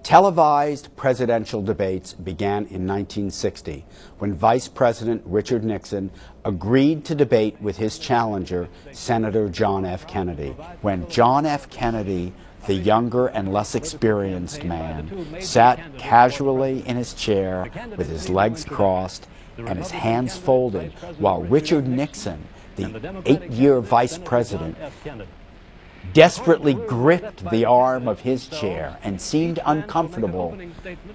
Televised presidential debates began in 1960 when Vice President Richard Nixon agreed to debate with his challenger, Senator John F. Kennedy. When John F. Kennedy, the younger and less experienced man, sat casually in his chair with his legs crossed and his hands folded, while Richard Nixon, the 8-year vice president, desperately gripped the arm of his chair and seemed uncomfortable,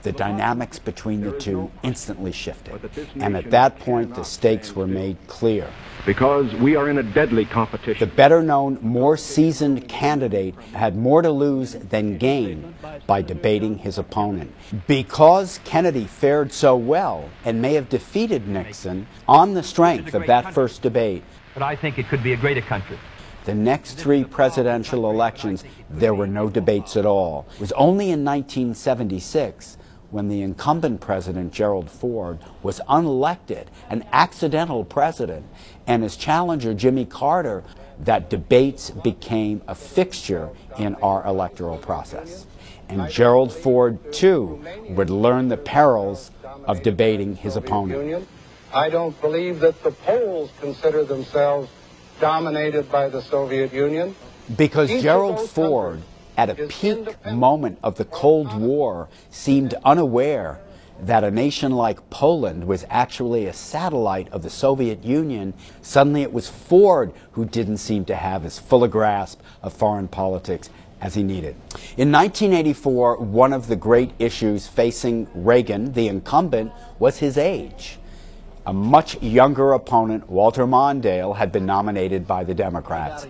the dynamics between the two instantly shifted. And at that point, the stakes were made clear. Because we are in a deadly competition. The better-known, more seasoned candidate had more to lose than gain by debating his opponent. Because Kennedy fared so well and may have defeated Nixon on the strength of that first debate, but I think it could be a greater country. The next 3 presidential elections, there were no debates at all. It was only in 1976, when the incumbent president, Gerald Ford, was unelected, an accidental president, and his challenger, Jimmy Carter, that debates became a fixture in our electoral process. And Gerald Ford, too, would learn the perils of debating his opponent. I don't believe that the Poles consider themselves dominated by the Soviet Union. Because Gerald Ford, at a peak moment of the Cold War, seemed unaware that a nation like Poland was actually a satellite of the Soviet Union. Suddenly it was Ford who didn't seem to have as full a grasp of foreign politics as he needed. In 1984, one of the great issues facing Reagan, the incumbent, was his age. A much younger opponent, Walter Mondale, had been nominated by the Democrats.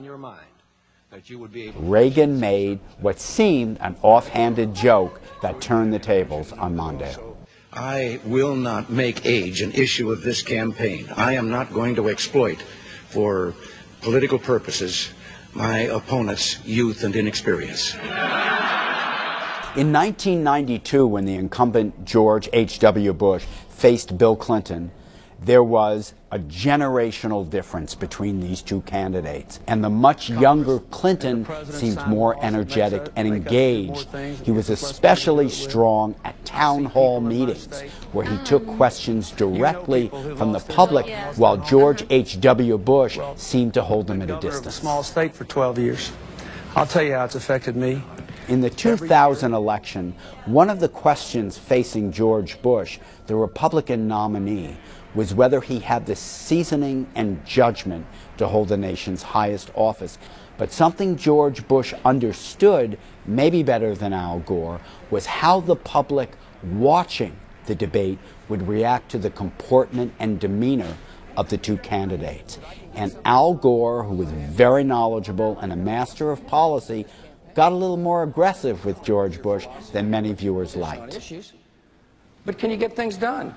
Reagan made what seemed an offhanded joke that turned the tables on Mondale. I will not make age an issue of this campaign. I am not going to exploit, for political purposes, my opponent's youth and inexperience. In 1992, when the incumbent George H.W. Bush faced Bill Clinton, there was a generational difference between these two candidates. And the much younger Clinton seemed more energetic and engaged. He was especially strong at town hall meetings, where he took questions directly from the public, while George H.W. Bush seemed to hold them at a distance. Small state for 12 years. I'll tell you how it's affected me. In the 2000 election, one of the questions facing George Bush, the Republican nominee, was whether he had the seasoning and judgment to hold the nation's highest office. But something George Bush understood, maybe better than Al Gore, was how the public watching the debate would react to the comportment and demeanor of the two candidates. And Al Gore, who was very knowledgeable and a master of policy, got a little more aggressive with George Bush than many viewers liked. But can you get things done?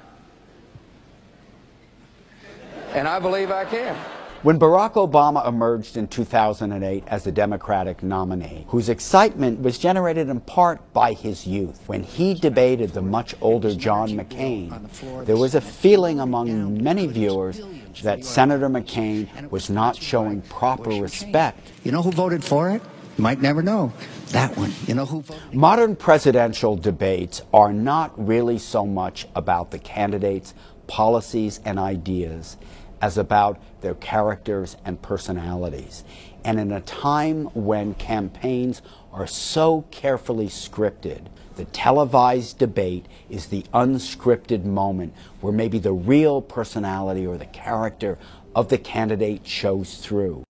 And I believe I can. When Barack Obama emerged in 2008 as the Democratic nominee, whose excitement was generated in part by his youth, when he debated the much older John McCain, there was a feeling among many viewers that Senator McCain was not showing proper respect. You know who voted for it? You might never know. That one. You know who voted? Modern presidential debates are not really so much about the candidates' policies and ideas as about their characters and personalities. And in a time when campaigns are so carefully scripted, the televised debate is the unscripted moment where maybe the real personality or the character of the candidate shows through.